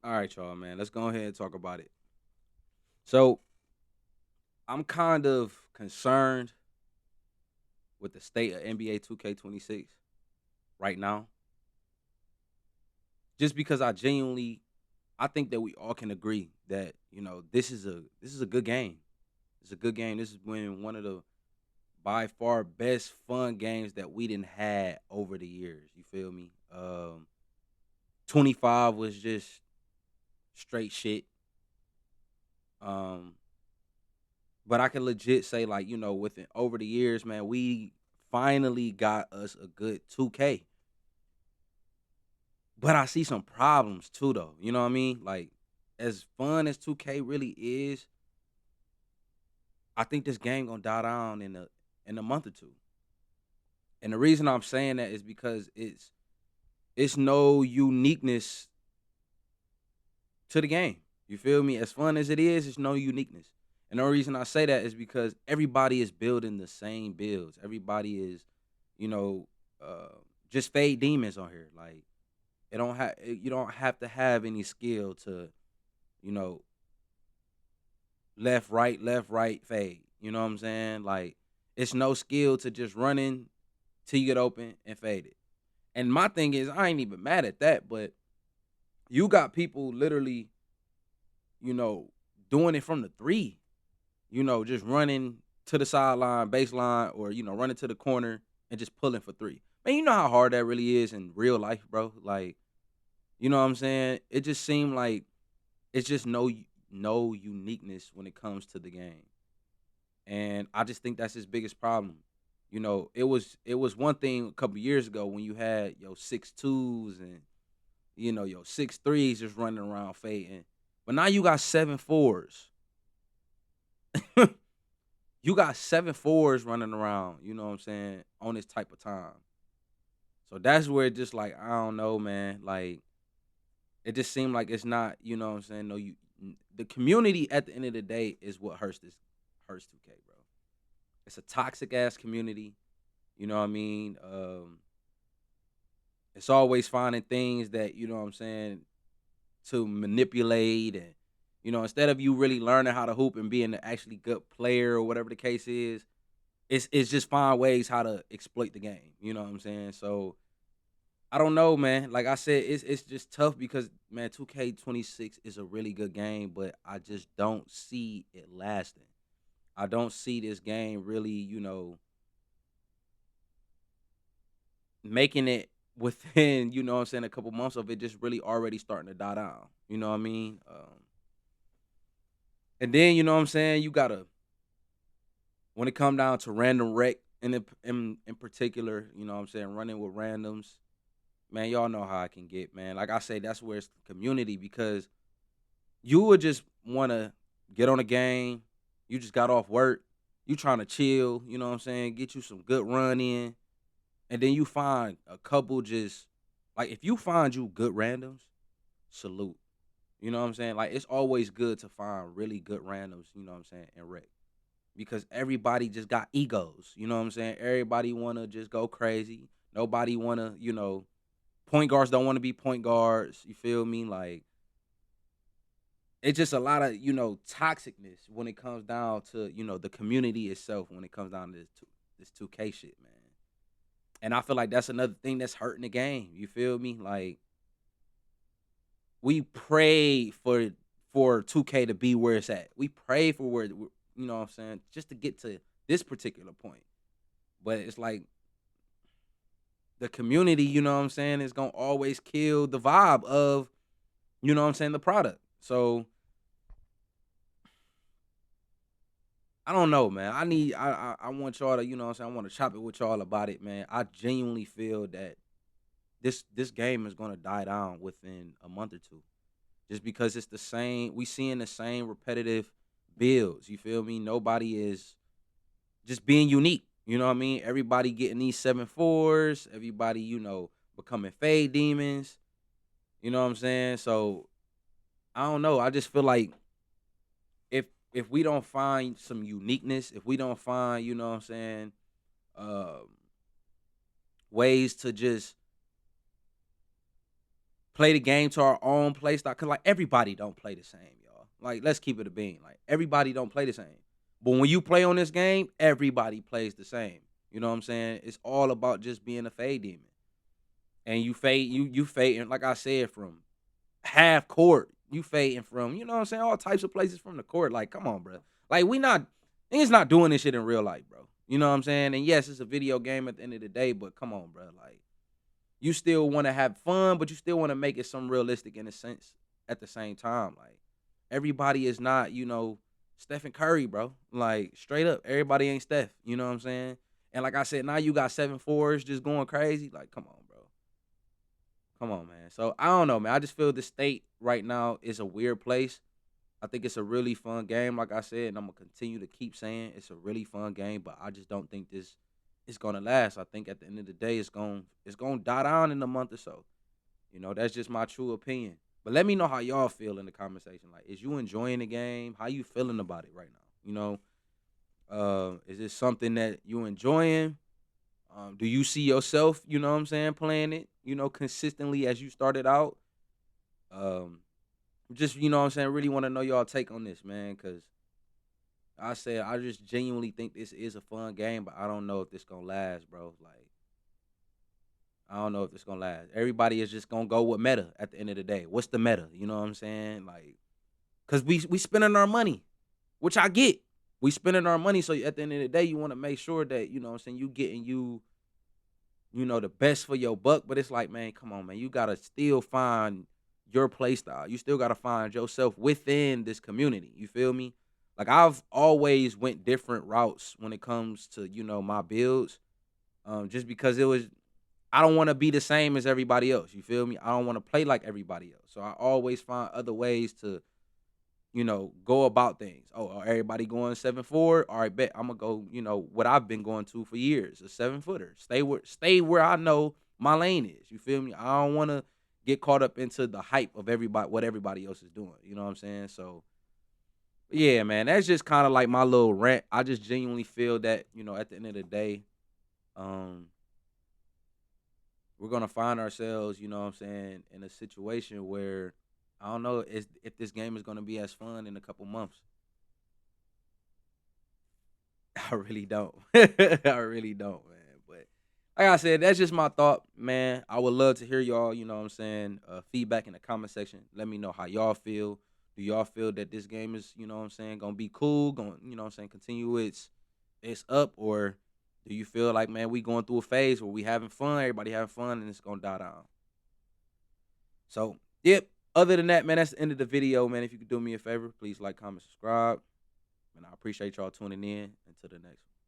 All right, y'all, man. Let's go ahead and talk about it. So I'm kind of concerned with the state of NBA 2K26 right now, just because I think that we all can agree that this is a good game. It's a good game. This has been one of the by far best fun games that we didn't had over the years. You feel me? 25 was just straight shit. Um, but I can legit say, like, within over the years, man, we finally got us a good 2K. But I see some problems too, though. You know what I mean? Like, as fun as 2K really is, I think this game gonna die down in a month or two. And the reason I'm saying that is because it's no uniqueness to the game. You feel me? As fun as it is, it's no uniqueness. And the only reason I say that is because everybody is building the same builds. Everybody is, you know, uh, just fade demons on here. Like, you don't have to have any skill to, you know, left, right, fade. You know what I'm saying? Like, it's no skill to just running till you get open and fade it. And my thing is, I ain't even mad at that, but you got people literally, you know, doing it from the three, just running to the sideline, baseline, or running to the corner and just pulling for three. Man, you know how hard that really is in real life, bro. Like, you know what I'm saying? It just seemed like it's just no uniqueness when it comes to the game. And I just think that's his biggest problem. It was one thing a couple years ago when you had your 6'2s and your 6'3s just running around fading. But now you got 7'4s. You got 7'4s running around, you know what I'm saying, on this type of time. So that's where it just like, I don't know, man. Like, it just seemed like it's not, you know what I'm saying? No, the community at the end of the day is what hurts 2K, bro. It's a toxic ass community. You know what I mean? It's always finding things that, you know what I'm saying, to manipulate and instead of you really learning how to hoop and being an actually good player or whatever the case is, it's just find ways how to exploit the game. You know what I'm saying? So I don't know, man. Like I said, it's just tough because man, 2K26 is a really good game, but I just don't see it lasting. I don't see this game really, making it within, you know what I'm saying, a couple months of it just really already starting to die down. You know what I mean? And then you know what I'm saying, you gotta when it come down to random wreck in particular, you know what I'm saying, running with randoms, man, y'all know how I can get, man. Like I say, that's where it's the community because you would just wanna get on a game, you just got off work, you trying to chill, you know what I'm saying, get you some good run in, and then you find a couple just like if you find you good randoms, salute. You know what I'm saying? Like it's always good to find really good randoms, you know what I'm saying, and wreck. Because everybody just got egos. You know what I'm saying? Everybody wanna just go crazy. Nobody wanna, point guards don't wanna be point guards. You feel me? Like it's just a lot of, toxicness when it comes down to, the community itself when it comes down to this 2K shit, man. And I feel like that's another thing that's hurting the game. You feel me? Like we pray for 2K to be where it's at. We pray for you know what I'm saying, just to get to this particular point. But it's like the community, you know what I'm saying, is gonna always kill the vibe of, you know what I'm saying, the product. So I don't know, man. I want y'all to, you know what I'm saying, I want to chop it with y'all about it, man. I genuinely feel that this game is gonna die down within a month or two. Just because it's the same, we seeing the same repetitive builds. You feel me? Nobody is just being unique. You know what I mean? Everybody getting these 7'4s, everybody, becoming fade demons. You know what I'm saying? So I don't know. I just feel like if if we don't find some uniqueness, if we don't find, you know what I'm saying, um, ways to just play the game to our own play style. Cause like everybody don't play the same, y'all. Like let's keep it a bean. Like everybody don't play the same. But when you play on this game, everybody plays the same. You know what I'm saying? It's all about just being a fade demon. And you fade, you fading, like I said, from half court. You fading from, you know what I'm saying, all types of places from the court. Like, come on, bro. Like niggas not doing this shit in real life, bro. You know what I'm saying? And yes, it's a video game at the end of the day, but come on, bro. Like, you still want to have fun, but you still want to make it some realistic in a sense at the same time. Like, everybody is not, Stephen Curry, bro. Like, straight up, everybody ain't Steph. You know what I'm saying? And like I said, now you got 7 4s just going crazy. Like, come on, bro. Come on, man. So I don't know, man. I just feel the state right now is a weird place. I think it's a really fun game, like I said, and I'm gonna continue to keep saying it's a really fun game, but I just don't think this is gonna last. I think at the end of the day, it's gonna die down in a month or so. That's just my true opinion. But let me know how y'all feel in the conversation. Like, is you enjoying the game? How you feeling about it right now? Is this something that you enjoying? Do you see yourself, what I'm saying, playing it, consistently as you started out? Um, just, what I'm saying, really want to know y'all take on this, man, because I just genuinely think this is a fun game, but I don't know if this gonna last, bro. Like, I don't know if it's gonna last. Everybody is just gonna go with meta at the end of the day. What's the meta? You know what I'm saying? Like, cause we spending our money, which I get. We spending our money, so at the end of the day, you want to make sure that what I'm saying, you getting the best for your buck. But it's like, man, come on, man, you gotta still find your play style. You still gotta find yourself within this community. You feel me? Like I've always went different routes when it comes to my builds, just because I don't want to be the same as everybody else. You feel me? I don't want to play like everybody else. So I always find other ways to go about things. Oh, everybody going 7 4. All right, bet I'm gonna go. What I've been going to for years, a 7 footer. Stay where I know my lane is. You feel me? I don't want to get caught up into the hype of what everybody else is doing. You know what I'm saying? So yeah, man, that's just kind of like my little rant. I just genuinely feel that at the end of the day, um, we're gonna find ourselves, what I'm saying, in a situation where I don't know if this game is gonna be as fun in a couple months. I really don't. I really don't, man. But like I said, that's just my thought, man. I would love to hear y'all, what I'm saying, feedback in the comment section. Let me know how y'all feel. Do y'all feel that this game is, what I'm saying, gonna be cool, going, what I'm saying, continue its up, or do you feel like, man, we going through a phase where we having fun, everybody having fun, and it's gonna die down? So, yep. Other than that, man, that's the end of the video, man. If you could do me a favor, please like, comment, subscribe. And I appreciate y'all tuning in. Until the next one.